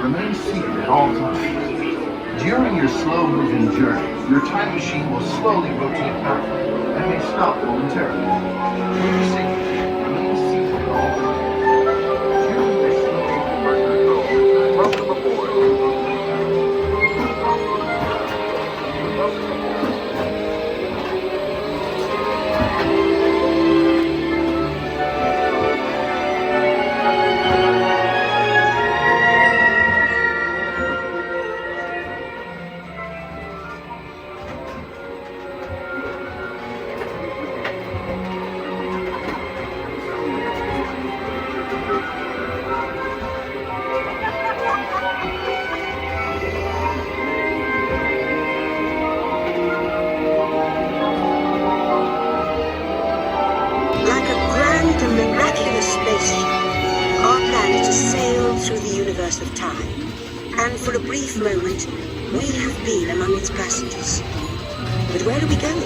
remain seated at all times. During your slow-moving journey, your time machine will slowly rotate backward and may stop momentarily. For your safety, remain seated at all times. During your slow-moving welcome aboard. Welcome aboard. Of time, and for a brief moment we have been among its passengers. But where are we going?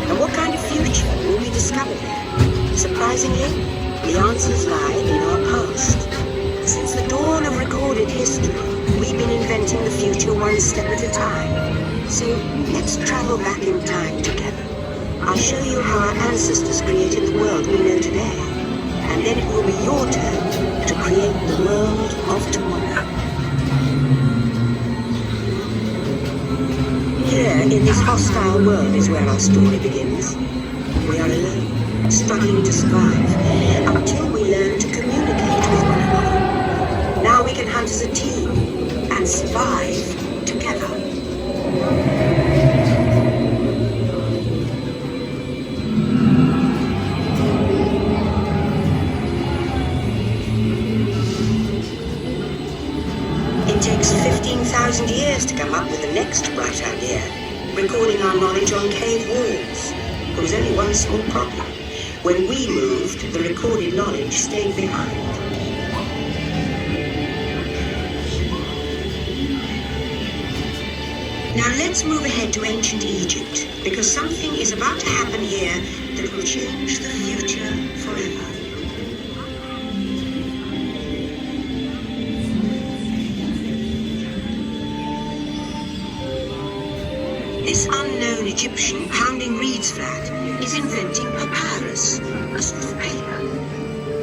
And what kind of future will we discover there? Surprisingly, the answers lie in our past. Since the dawn of recorded history, we've been inventing the future one step at a time. So let's travel back in time together. I'll show you how our ancestors created the world we know today, and then it will be your turn to create the world of tomorrow. Here, in this hostile world, is where our story begins. We are alone, struggling to survive, until we learn to communicate with one another. Now we can hunt as a team, and survive together. It takes 15,000 years to come up with the next bright idea, recording our knowledge on cave walls. There was only one small problem. When we moved, the recorded knowledge stayed behind. Now let's move ahead to ancient Egypt, because something is about to happen here that will change the future forever. This unknown Egyptian pounding reeds flat is inventing papyrus, a sort of paper.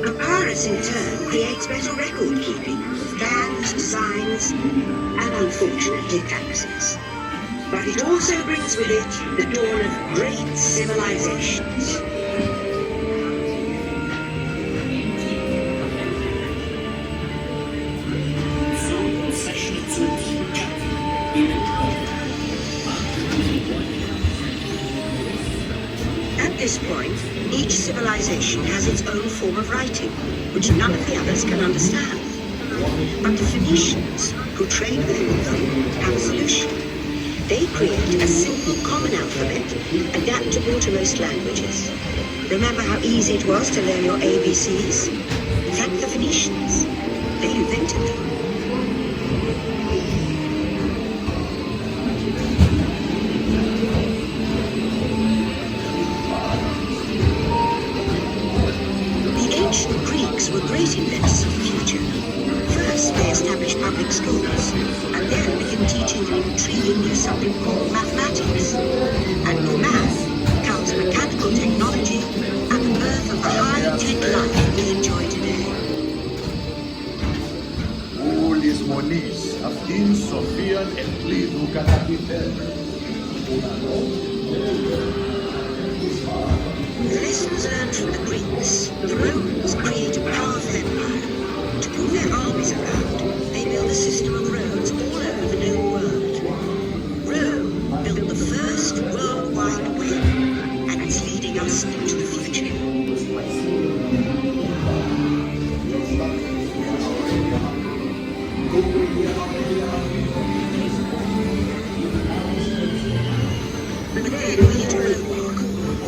Papyrus in turn creates better record keeping of plans, designs, and unfortunately taxes. But it also brings with it the dawn of great civilizations. At this point, each civilization has its own form of writing, which none of the others can understand. But the Phoenicians, who trade with all of them, have a solution. They create a simple common alphabet, adaptable to most languages. Remember how easy it was to learn your ABCs? Thank the Phoenicians. They invented them. Ancient Greeks were great inventors of the future. First, they established public schools, and then began teaching an intriguing new subject called mathematics. And with math comes mechanical technology and the birth of the high-tech life we enjoy today. Ulis monis, afin Sofian et plidu katapiter. The lessons learned from the Greeks, the Romans create a powerful empire. To move their armies around, they build a system of roads all over the known world. Rome built the first World Wide Web, and it's leading us into the future. But then we hit a roadblock.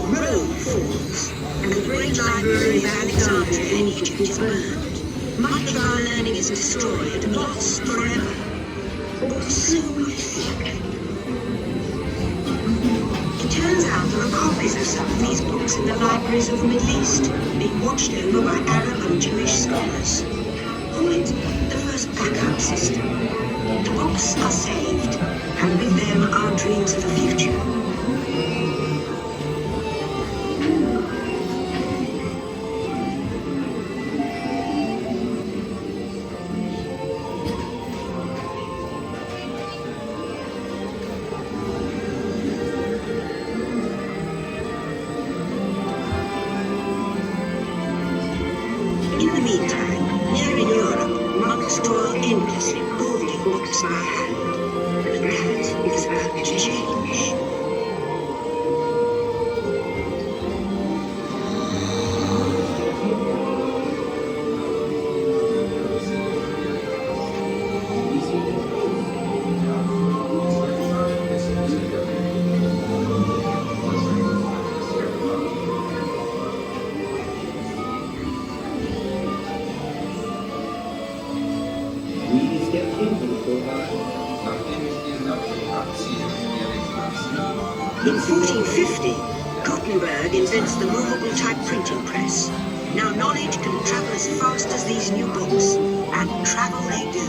Rome falls, and the great library of Alexandria in Egypt is burned. Much of our learning is destroyed, lost forever. Or so we think. It turns out there are copies of some of these books in the libraries of the Middle East, being watched over by Arab and Jewish scholars. Call it the first Earth's backup system. The books are saved, and with them our dreams of the future. In the meantime, here in Europe, monks toil endlessly, holding books by hand. But that is about to change. In 1450, Gutenberg invents the movable type printing press. Now knowledge can travel as fast as these new books, and travel they do.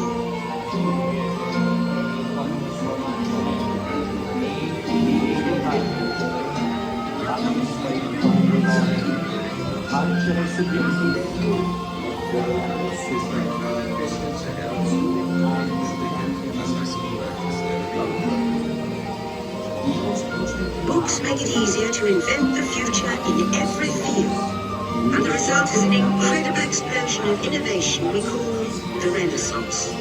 Books make it easier to invent the future in every field, and the result is an incredible explosion of innovation we call the Renaissance.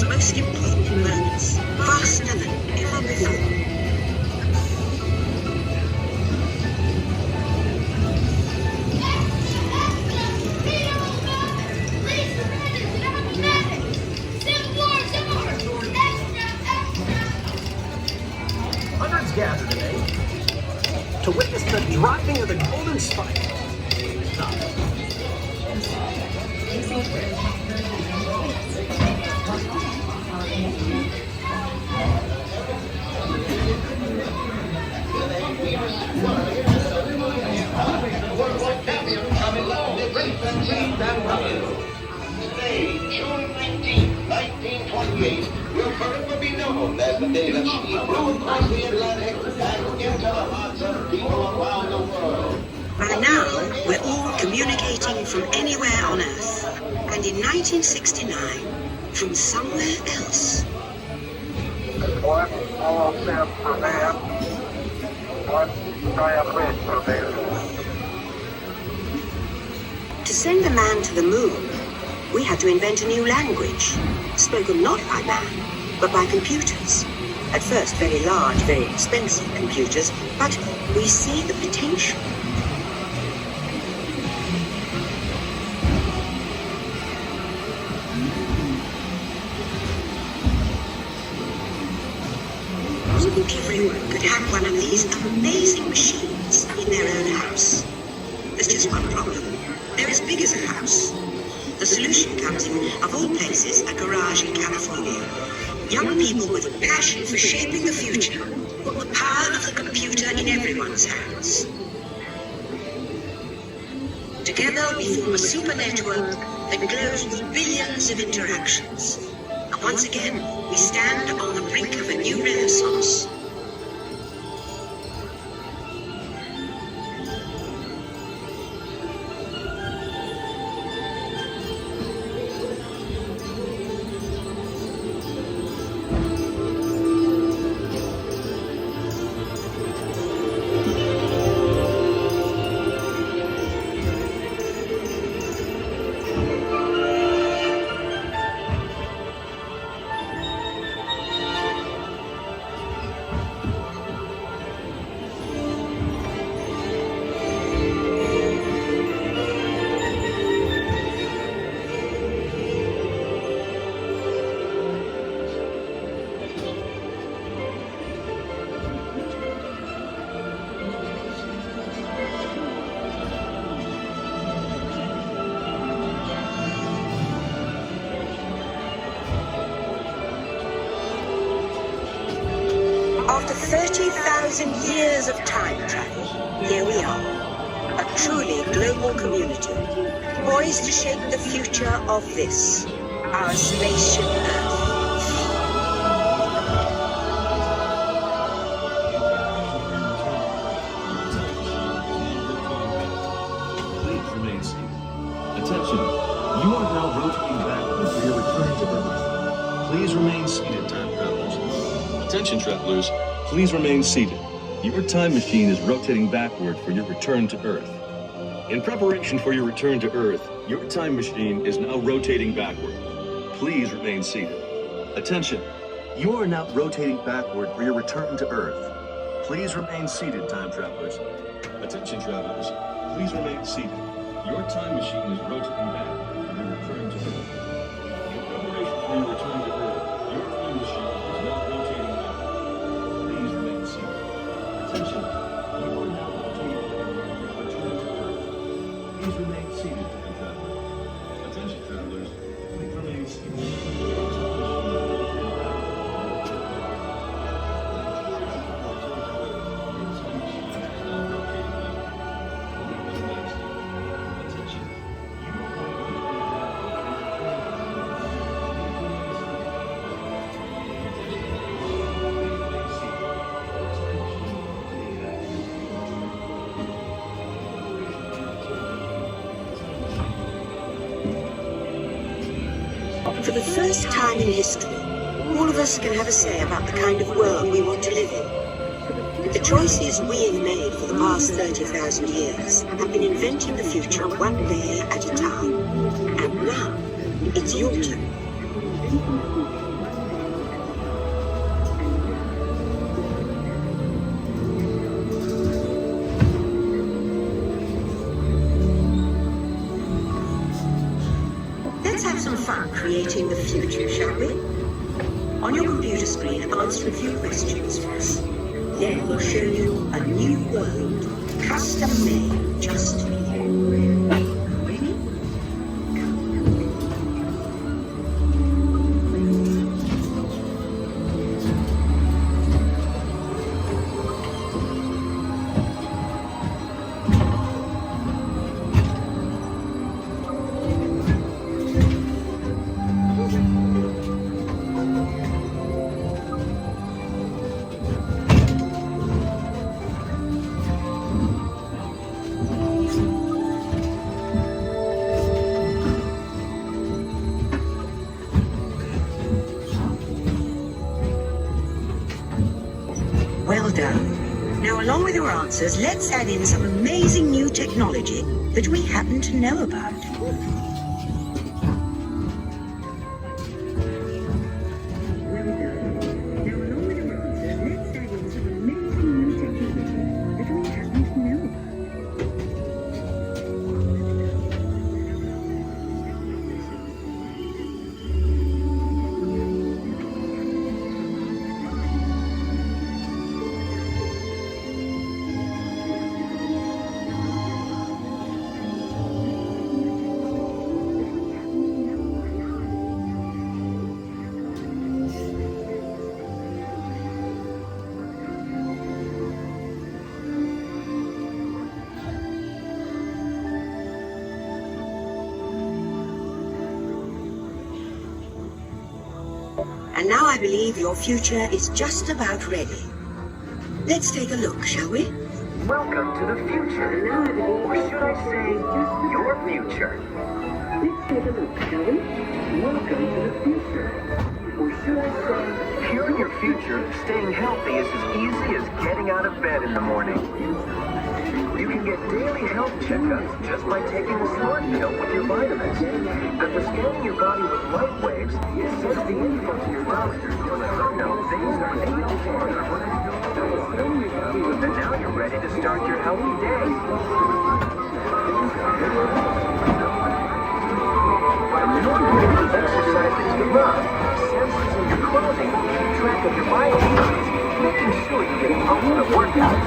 Most important moments, faster than ever before. Hundreds gather today to witness the dropping of the golden spike. Today, June 19, 1928, will forever be known as the day that she blew across the Atlantic and into the hearts of people around the world. By now, we're all communicating from anywhere on Earth. And in 1969, from somewhere else. One small step for man, one giant leap for mankind. To send a man to the moon, we had to invent a new language, spoken not by man, but by computers. At first, very large, very expensive computers, but we see the potential. Everyone could have one of these amazing machines in their own house. There's just one problem. They're as big as a house. The solution comes in, of all places, a garage in California. Young people with a passion for shaping the future put the power of the computer in everyone's hands. Together we form a super network that glows with billions of interactions. And once again, we stand on the brink of a new renaissance. After 30,000 years of time travel, here we are, a truly global community, poised to shape the future of this, our spaceship Earth. Please remain seated. Attention, you are now rotating backwards for your return to Earth. Please remain seated, time travelers. Attention, travelers, please remain seated. Your time machine is rotating backward for your return to Earth. In preparation for your return to Earth, your time machine is now rotating backward. Please remain seated. Attention, you are now rotating backward for your return to Earth. Please remain seated, time travelers. Attention, travelers, please remain seated. Your time machine is rotating backward for your return to Earth. In preparation for your return to Earth, your time machine is now rotating backward. Please remain seated. Attention, you are now rotating backward for your return to Earth. Please remain seated, time travelers. Attention, travelers, please remain seated. Your time machine is For the first time in history, all of us can have a say about the kind of world we want to live in. The choices we have made for the past 30,000 years have been inventing the future one day at a time. And now, it's your turn. Let's have some fun creating the future, shall we? On your computer screen, answer a few questions for us. Then we'll show you a new world, custom made just for you. Ready? Well done. Now, along with your answers, let's add in some amazing new technology that we happen to know about. And now I believe your future is just about ready. Let's take a look, shall we? Welcome to the future. Or should I say, your future. Let's take a look, shall we? Welcome to the future. Or should I say... Here in your future, staying healthy is as easy as getting out of bed in the morning. You can get daily health checkups just by taking a smart pill with your vitamins. After scanning your body with light waves, it sends the info to your doctor to let them know things are in order. And now you're ready to start your healthy day. Exercise that you love. Sensors in your clothing keep track of your vital signs, making sure you get ultimate workout.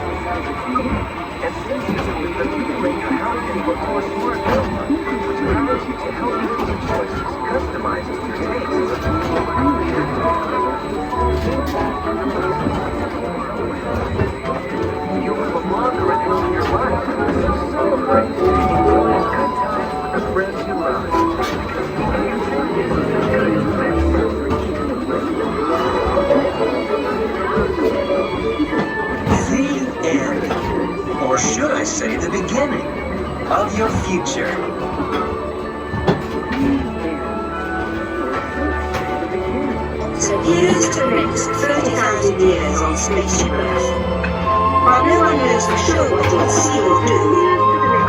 And sensors that manipulate your health and look to a smart pill, which allows you to help you make choices customized to your taste. future. So here's to the next 30,000 years on Spaceship Earth. While no one knows for sure what we'll see or do,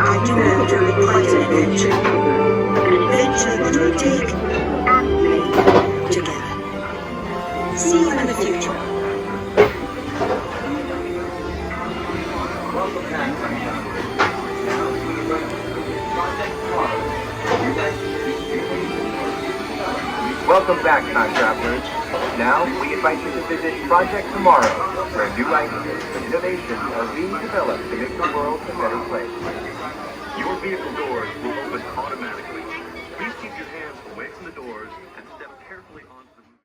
I do know it will be quite an adventure. An adventure that we'll take and make together. See you in the future. Welcome back, time travelers. Now, we invite you to visit Project Tomorrow, where new ideas and innovations are being developed to make the world a better place. Your vehicle doors will open automatically.